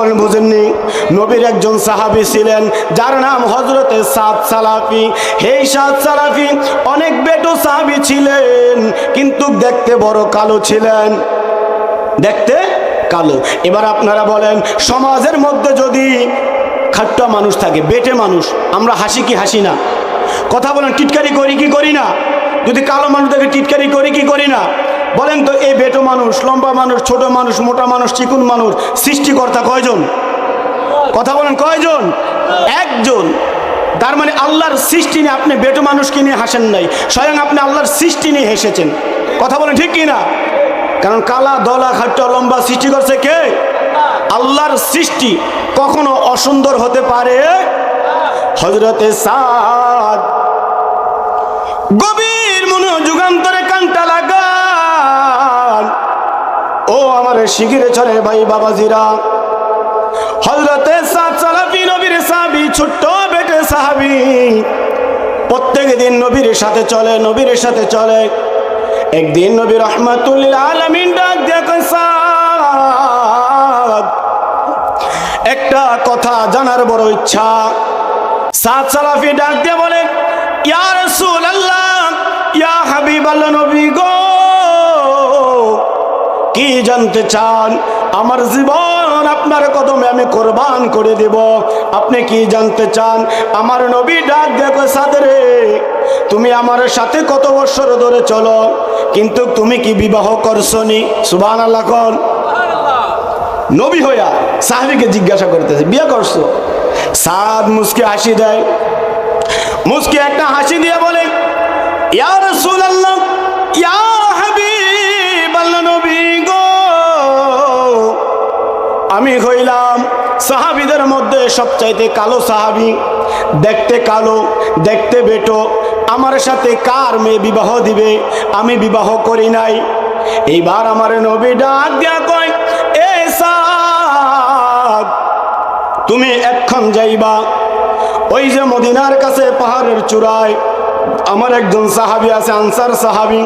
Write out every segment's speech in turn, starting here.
বলেন বুঝেননি? নবীর একজন সাহাবী ছিলেন যার নাম হযরতে সাদ সালাফি। এই সাদ সালাফি অনেক বেটো সাহাবী ছিলেন, কিন্তু দেখতে বড় কালো ছিলেন, দেখতে কালো। এবার আপনারা বলেন, সমাজের মধ্যে যদি খাট্টা মানুষ থাকে, বেটে মানুষ, আমরা হাসি কি হাসি না? কথা বলেন, টিটকারি করি কি করি না? যদি কালো মানুষ দেখে টিটকারি করি কি করি না? বলেন তো, এই বেটো মানুষ, লম্বা মানুষ, ছোট মানুষ, মোটা মানুষ, চিকুন মানুষ, সৃষ্টিকর্তা কয়জন? কথা বলেন, কয়জন? একজন। তার মানে আল্লাহর সৃষ্টি নিয়ে আপনি বেটো মানুষকে নিয়ে হাসেন নাই, স্বয়ং আপনি আল্লাহর সৃষ্টি নিয়ে হেসেছেন। কথা বলেন ঠিক কি না? কারণ কালা দলা খাট্টা লম্বা সৃষ্টি করছে কে? আল্লাহর সৃষ্টি কখনো অসুন্দর হতে পারে? হযরতে সাদ গভীর মনোযোগান্তরে কানটা লাগান, ও আমার শিগিরে চলে ভাই বাবাজিরা। হযরতে সাদ সালাফি নবীর সাহাবী, ছোট্ট বেটে সাহাবী, প্রত্যেক দিন নবীর সাথে চলে, নবীর সাথে চলে। একদিন নবী রাহমাতুল লিল আলামিন ডাক দিয়ে কয়, সাদ, একটা কথা জানার বড় ইচ্ছা। সাদ সালাফি ডাক দিয়ে বলে, ইয়া রাসূলুল্লাহ, ইয়া হাবিবাল্লাহ, নবী গো, কি জানতে চান? আমার জীবন আপনার কদমে আমি কোরবান করে দেব, আপনি কি জানতে চান? আমার নবী ডাক দেখো, সাদরে, তুমি আমার সাথে কত বছর ধরে চলো, কিন্তু তুমি কি বিবাহ করছো নি? সুবহানাল্লাহ কোন? নবী হইয়া সাহাবীকে জিজ্ঞাসা করতেছে, বিয়ে করছো? সাদ মুস্কি হাসি দেয়, মুস্কি একটা হাসি দিয়ে বলে, ইয়া রাসূলুল্লাহ, ইয়া হাবিবাল্লাহ, নবী গো, আমি হইলাম সাহাবীদের মধ্যে সবচাইতে কালো সাহাবী, দেখতে কালো, দেখতে বেটো, আমার সাথে কার মেয়ে বিবাহ দিবে? আমি বিবাহ করি নাই। এইবার আমার নবী ডাক দিয়া কয়, এ সাদ, তুমি এখন যাইবা, ওই যে মদিনার কাছে পাহাড়ের চূড়ায় আমার একজন সাহাবী আছে, আনসার সাহাবী,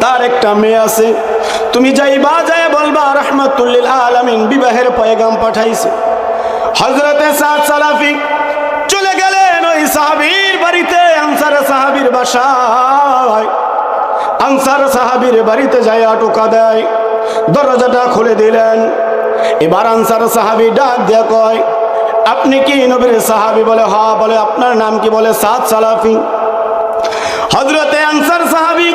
তার একটা মেয়ে আছে, তুমি যাইবা, যায় বলবা রাহমাতুল লিল আলামিন বিবাহের পয়গাম পাঠাইছে। হযরতে সাদ সালাফি চলে গেলেন ওই সাহাবীর বাড়িতে, আনসার সাহাবীর বাসায়। আনসার সাহাবীর বাড়িতে যায় টোকা দেয়, দরজাটা খুলে দিলেন। এবার আনসার সাহাবী ডাক দিয়ে কয়, আপনি কি নবীর সাহাবী? বলে হ্যাঁ। বলে আপনার নাম কি? বলে সাদ সালাফি। হযরতে আনসার সাহাবী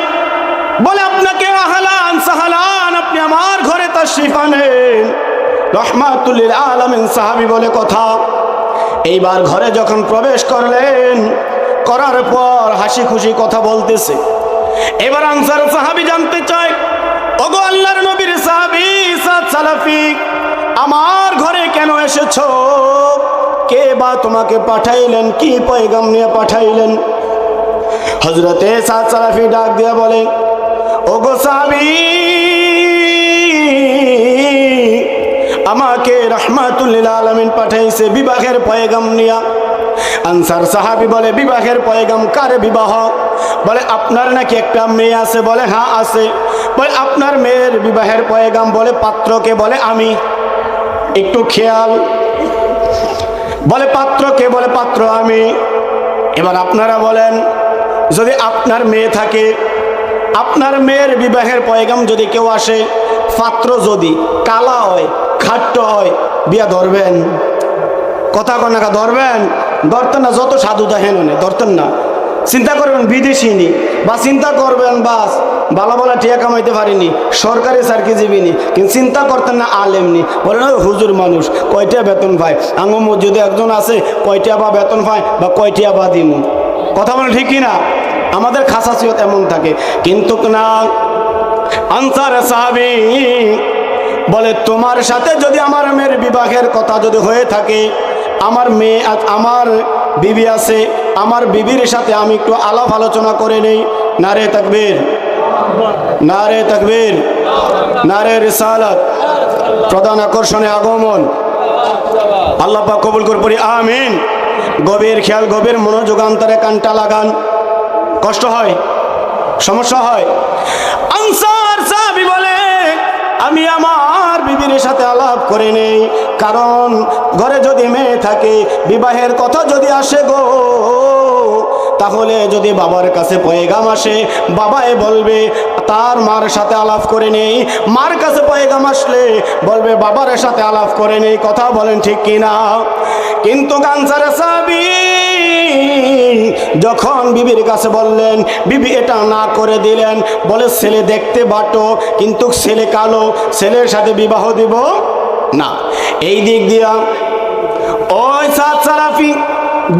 বলে, আপনাকে আহলান সাহলান, আপনি আমার ঘরে তাশরীফ আনেন। রাহমাতুল লিল আলামিন সাহাবী বলে কথা। এইবার ঘরে যখন প্রবেশ করলেন, করার পর হাসি খুশি কথা বলতেছে। এবার আনসার সাহাবী জানতে চায়, ওগো আল্লাহর নবীর সাহাবী সাদ সালাফি, আমার ঘরে কেন এসেছো? কে বা তোমাকে পাঠাইলেন? কি পয়গাম নিয়ে পাঠাইলেন? হযরতে সাদ সালাফি ডাক দিয়ে বলে, ওগো সাহাবী, আমাকে রাহমাতুল লিল আলামিন পাঠাইছে বিবাহের পয়গাম নিয়া। আনসার সাহাবী বলে, বিবাহের পয়গাম? কার বিবাহ? বলে আপনার নাকি একটা মেয়ে আছে। বলে হ্যাঁ আছে। বলে আপনার মেয়ের বিবাহের পয়গাম? বলে পাত্রকে? বলে আমি। একটু খেয়াল, বলে পাত্রকে? বলে পাত্র আমি। এবার আপনারা বলেন, যদি আপনার মেয়ে থাকে, আপনার মেয়ের বিবাহের পয়গাম যদি কেউ আসে, পাত্র যদি কালা হয়, খাট্ট হয়, বিয়া ধরবেন? কথা কনাকা ধরবেন? ধরতেন না। যত সাধু দেখেন ধরতেন না। চিন্তা করবেন বিদেশি নি, বা চিন্তা করবেন বাস ভালো ভালো টিয়া কামাইতে পারিনি, সরকারি চাকরিজীবী নি, কিন্তু চিন্তা করতেন না আলেম নি। বলেন ওই হুজুর মানুষ কয়টা বেতন পায়? আঙ্গ মসজিদে একজন আছে, কয়টা বা বেতন পায় বা কয়টা বা দিমু? কথা বলে ঠিক কিনা? আমাদের খাসাসিয়ত এমন থাকে, কিন্তু না। আনসার সাহাবী বলে, তোমার সাথে যদি আমার মেয়ের বিবাহের কথা যদি হয়ে থাকে, আমার মেয়ে, আমার বিবি আছে, আমার বিবির সাথে আমি একটু আলাপ আলোচনা করে নেই। নারে তাকবীর, নারে তাকবীর, নারে রিসালাত। প্রধান আকর্ষণে আগমন। আল্লাহ পাক কবুল করে পড়ি আমিন। গভীর খেয়াল, গভীর মনোযোগান্তরে কানটা লাগান। কষ্ট হয়, সমস্যা হয়। আনসার সাহাবী বলে, আমি আমার বিবির সাথে আলাপ করে নেই, কারণ ঘরে যদি মেয়ে থাকে, বিবাহের কথা যদি আসে গো, তাহলে যদি বাবার কাছে পয়গাম আসে, বাবাই বলবে তার মার সাথে আলাপ করে নেই, মার কাছে পয়গাম আসলে বলবে বাবার সাথে আলাপ করে নেই। কথা বলেন ঠিক কিনা? কিন্তু আনসার সাহাবী যখন বিবির কাছে বললেন, বিবি এটা না করে দিলেন, বলে ছেলে দেখতে বাটো কিন্তু ছেলে কালো, ছেলের সাথে বিবাহ দিব না। এই দিক দিয়া ওই সাদ সালাফি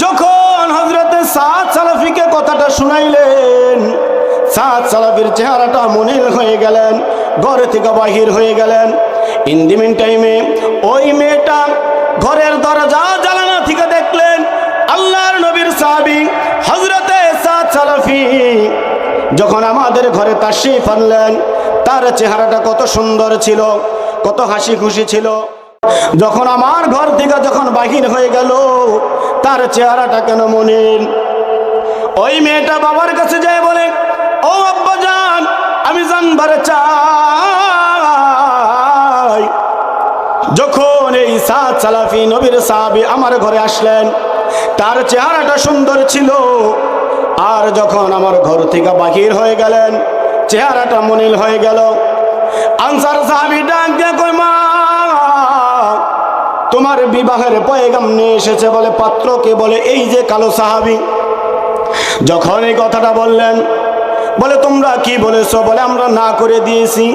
যখন হযরতে সাদ সালাফিকে কথাটা শুনাইলেন, সাদ সালাফির চেহারাটা মনিল হয়ে গেলেন, ঘর থেকে বাহির হয়ে গেলেন। ইন দি মিন টাইমে ওই মেয়েটা ঘরের দরজা জানালা থেকে দেখলেন আল্লাহর নবীর সাহাবী হযরতে সাদ সালাফি যখন আমাদের ঘরে তাশরীফ আনলেন, তার চেহারাটা কত সুন্দর ছিল, কত হাসি খুশি ছিল। যখন আমার ঘর থেকে যখন বাহির হয়ে গেল, তার চেহারাটা কেন মনিল। ওই মেয়েটা বাবার কাছে যায় বলে, ও আব্বাজান, আমি জানবার চাই যখন এই সাদ সালাফি নবীর সাহাবী আমার ঘরে আসলেন, তার চেহারাটা সুন্দর ছিল, আর যখন আমার ঘর থেকে বাহির হয়ে গেলেন চেহারাটা মনিল হয়ে গেল। আনসার সাহাবী ডাক দিয়ে কই, মা তোমার বিবাহের পয়গাম নিয়ে এসেছে। বলে পাত্রকে? বলে এই যে কালো সাহাবী। যখন এই কথাটা বললেন, বলে তোমরা কি বলেছো? বলে আমরা না করে দিয়েছি।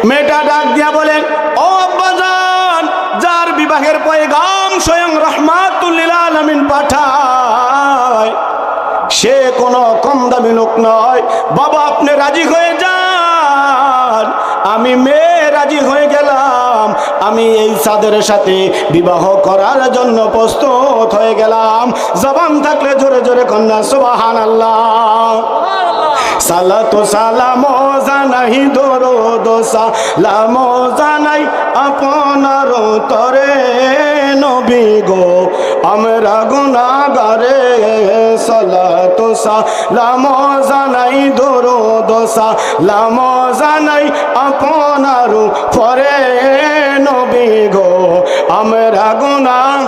মেয়েটা ডাক দিয়া বলে, ও আব্বাজান, যার বিবাহের পয়গাম স্বয়ং রাহমাতুল লিল আলামিন পাঠায়, সে কোনো কম দামি লোক নয়। বাবা আপনি রাজি হয়ে যান। আমি মেয়ে রাজি হয়ে গেলাম, আমি এই সাদের সাথে বিবাহ করার জন্য প্রস্তুত হয়ে গেলাম। জবান থাকলে জোরে জোরে কন্যা সুবহানাল্লাহ। সালাতু সালাম জানাই, দরুদ সালাম জানাই আপনার তরে নবী গো, আমরা গুনাহগারে। সালাতু সালাম জানাই, দরুদ সালাম জানাই আপনার পরে নবী গো, আমরা গুনাহ।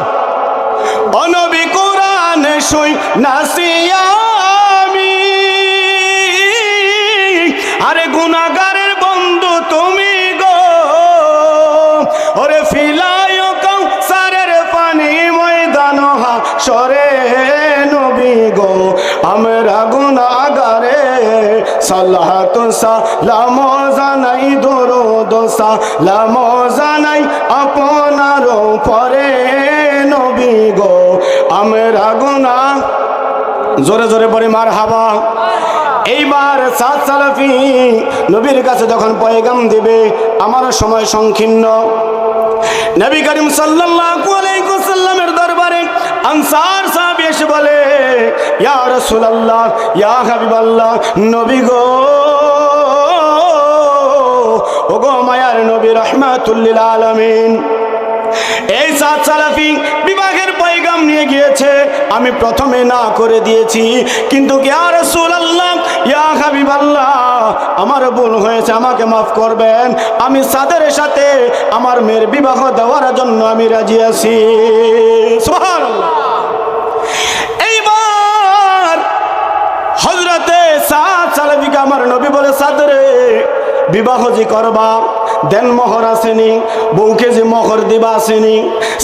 ও নবী কোরআন শুই নাসিয়া, আরে গুনাহগারের বন্ধু তুমি গো, ওরে ফিলায় কাউসারের পানি ময়দান হাশরে নবী গো, আমরা গুনাহগারে। সালাতু সালাম জানাই, দরুদ সালাম জানাই আপনার পরে নবী গো, আমরা গুনাহ। জোরে জোরে পড়ে মারহাবা। এইবার সাদ সালাফি নবীর কাছে যখন পয়গাম দিবে, আমার সময় সংকীর্ণ। নবী করিম সাল্লাল্লাহু আলাইহি ওয়াসাল্লামের দরবারে আনসার সাহাবী এসে বলে, ইয়া রাসূলুল্লাহ, ইয়া হাবিবাল্লাহ, নবী গো, ওগো মায়ার নবী রাহমাতুল লিল আলামিন, এই সাদ সালাফি বিবাহের পয়গাম নিয়ে গিয়েছে, আমি প্রথমে না করে দিয়েছি, কিন্তু ইয়া রাসূলুল্লাহ, ইয়া হাবিবাল্লাহ, আমার ভুল হয়েছে, আমাকে মাফ করবেন। আমি সাদের সাথে আমার মেয়ের বিবাহ দেওয়ার জন্য আমি রাজি আছি। সুবহানাল্লাহ। এইবার হযরতে সাদ সালাফিকে আমার নবী বলে, সাদরে বিবাহ যে করবা, দেন মোহর আসেনি, বউকে যে মোহর দিবা আসেনি।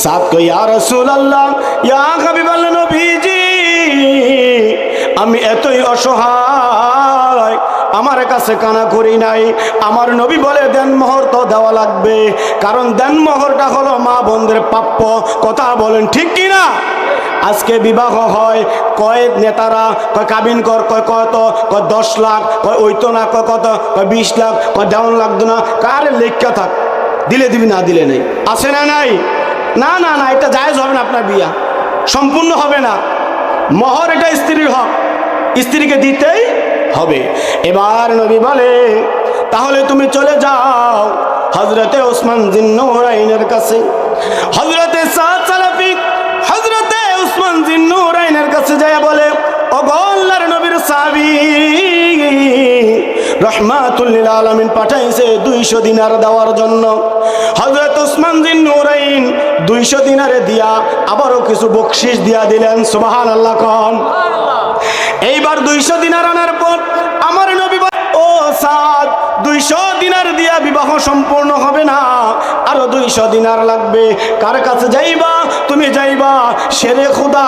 সাদ কই, ইয়া রাসূলুল্লাহ, ইয়া হাবিবাল্লাহ, নবীজি, আমি এতই অসহায়, আমার কাছে কানা করি নাই। আমার নবী বলে, দেন মোহর তো দেওয়া লাগবে, কারণ দেন মোহরটা হলো মা বোনদের প্রাপ্য। কথা বলেন ঠিক কিনা? আজকে বিবাহ হয়, কয় নেতারা কয় কাবিন কর, কয় কত, কয় 10 লাখ, কয় ওইতো না, কয় কত, কয় 20 লাখ, কয় দেওয়ান লাগতো না। কারে লেখা থাক, দিলে দিবি, না দিলে নেই। আছে না নাই? না না না, এটা জায়েজ হবে না, আপনার বিয়া সম্পূর্ণ হবে না। মোহর এটা স্ত্রীর হক, স্ত্রীকে দিতেই হবে। এবার নবী বলে, তাহলে তুমি চলে যাও হযরতে ওসমান জিন্নুরাইনের কাছে। হযরতে সাদ সালাফি হযরতে ওসমান জিন্নুরাইনের কাছে যায় বলে, ও আল্লাহর নবীর সাহাবী, রহমাতুল লিল আলামিন পাঠাইছে 200 দিনার দেওয়ার জন্য। হযরত ওসমান জিন্নুরাইন 200 দিনারে দিয়া আবারও কিছু বকশিশ দিয়া দিলেন। সুবহানাল্লাহ কোন। এইবার 200 দিনার আনার পর আমার নবী বলে, ও সাদ, 200 দিনার দিয়া বিবাহ সম্পূর্ণ হবে না, আরো 200 দিনার লাগবে। কার কাছে যাইবা? তুমি যাইবা শেরে খুদা,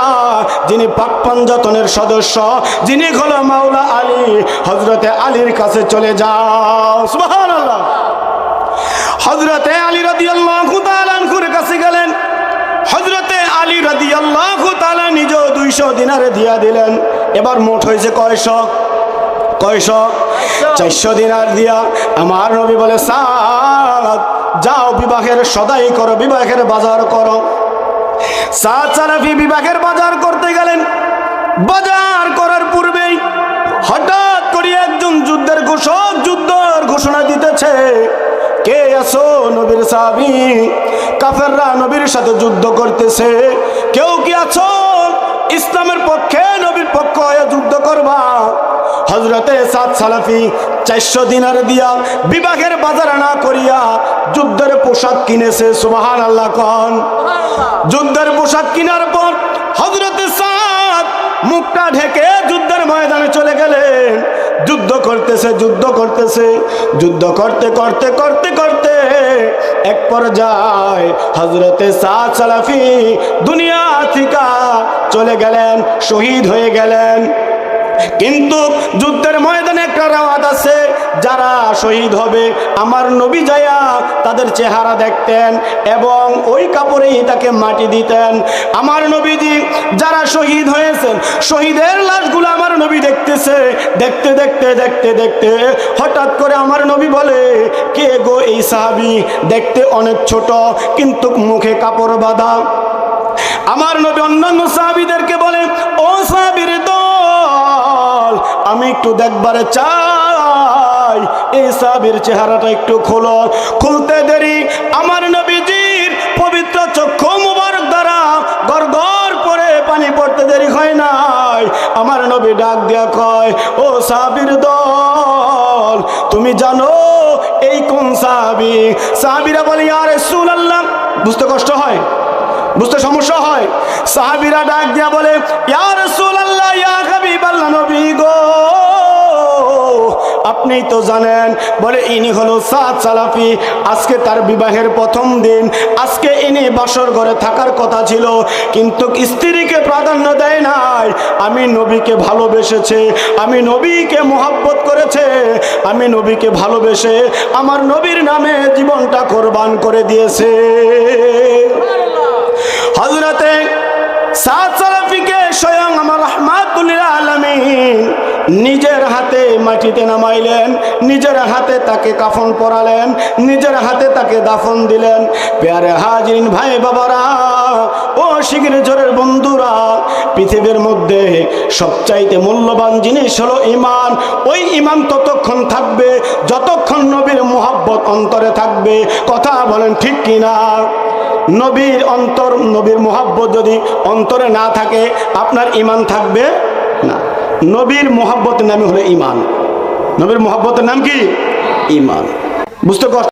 যিনি পাক পাঞ্জাতনের সদস্য, যিনি হলো মাওলা আলী, হযরতে আলীর কাছে চলে যাও। সুবহানাল্লাহ। হযরতে আলী রাদিয়াল্লাহু তাআলা আনহুর কাছে গেলেন। হযরতে আলী রাদিয়াল্লাহু তাআলা নিজে 200 দিনারে দিয়া দিলেন। এবার মোট হয়েছে কয়শো? 400 দিনার দিয়া আমার নবী বলে, সাদ যাও বিবাহের সদাই করো, বিবাহের বাজার করো। সাদ সালাফি বিবাহের বাজার করতে গেলেন। বাজার করার পূর্বেই হঠাৎ করে একজন যুদ্ধের ঘোষক যুদ্ধের ঘোষণা দিতেছে। কে আছো? নবীর সাহাবী। কাফেররা নবীর সাথে যুদ্ধ করতেছে। কেউ কি আছো ইসলামের পক্ষে, নবীর পক্ষ হয়ে যুদ্ধ করবা? হযরতে সাদ সালাফি 400 দিনার দিয়া বিবাহের বাজার না করিয়া যুদ্ধের পোশাক কিনেছে। সুবহানাল্লাহ কোন। যুদ্ধের পোশাক কেনার পর হযরতে সাদ মুখটা ঢেকে যুদ্ধের ময়দানে চলে গেলেন। যুদ্ধ করতেছে যুদ্ধ করতে করতে করতে করতে এক পর্যায়ে হযরতে সাদ সালাফি দুনিয়া থেকে চলে গেলেন, শহীদ হয়ে গেলেন। কিন্তু যুদ্ধের ময়দানে একটা রাওয়াত আছে, যারা শহীদ হবে আমার নবী যায়া তাদের চেহারা দেখতেন এবং ওই কাপড়েই তাকে মাটি দিতেন। আমার নবীজি যারা শহীদ হয়েছেন শহীদের লাশগুলো আমার নবী দেখতেছে। দেখতে দেখতে দেখতে দেখতে হঠাৎ করে আমার নবী বলে, কে গো এই সাহাবী? দেখতে অনেক ছোট কিন্তু মুখে কাপড় বাঁধা। আমার নবী অন্যান্য সাহাবীদেরকে বলে, ও সাহাবীর দল, আমি একটু দেখবারে চাই, এই সাহাবীর চেহারাটা একটু খোলো। খুলতে দেরি আমার নবীজির পবিত্র চক্ষু মুবারক দ্বারা গড়গড় করে পানি পড়তে দেরি হয় নাই। আমার নবী ডাক দিয়া কয়, ও সাহাবীর দল, তুমি জানো এই কোন সাহাবী? সাহাবীরা বলে, ইয়া রাসূলুল্লাহ। বুঝতে কষ্ট হয়, বুঝতে সমস্যা হয়। সাহাবীরা ডাক দিয়া বলে, ইয়া রাসূলুল্লাহ, ইয়া হাবিবাল্লাহ, নবী গো আপনি তো জানেন। বলে, ইনি হলো সাদ সালাফি। আজকে তার বিবাহের প্রথম দিন। আজকে ইনি বাসর ঘরে থাকার কথা ছিল কিন্তু স্ত্রীকে প্রাধান্য দেয় নাই। আমি নবীকে ভালোবেসেছে, আমি নবীকে মোহাব্বত করেছে, আমি নবীকে ভালোবেসে আমার নবীর নামে জীবনটা কোরবান করে দিয়েছে। হযরতে সাদ সালাফিকে স্বয়ং আমার রাহমাতুল লিল আলামিন নিজের হাতে মাটিতে নামাইলেন, নিজের হাতে তাকে কাফন পরালেন, নিজের হাতে তাকে দাফন দিলেন। প্যারে হাজিরিন, ভাই বাবারা, ও শিগগির জোরের বন্ধুরা, পৃথিবীর মধ্যে সবচাইতে মূল্যবান জিনিস হলো ঈমান। ওই ঈমান ততক্ষণ থাকবে যতক্ষণ নবীর মুহাব্বত অন্তরে থাকবে। কথা বলেন ঠিক কিনা? নবীর অন্তর, নবীর মুহাব্বত যদি অন্তরে না থাকে আপনার ঈমান থাকবে না। নবীর মুহাব্বতের নামই হলো ঈমান। নবীর মুহাব্বতের নাম কি? ঈমান। বুঝতে কষ্ট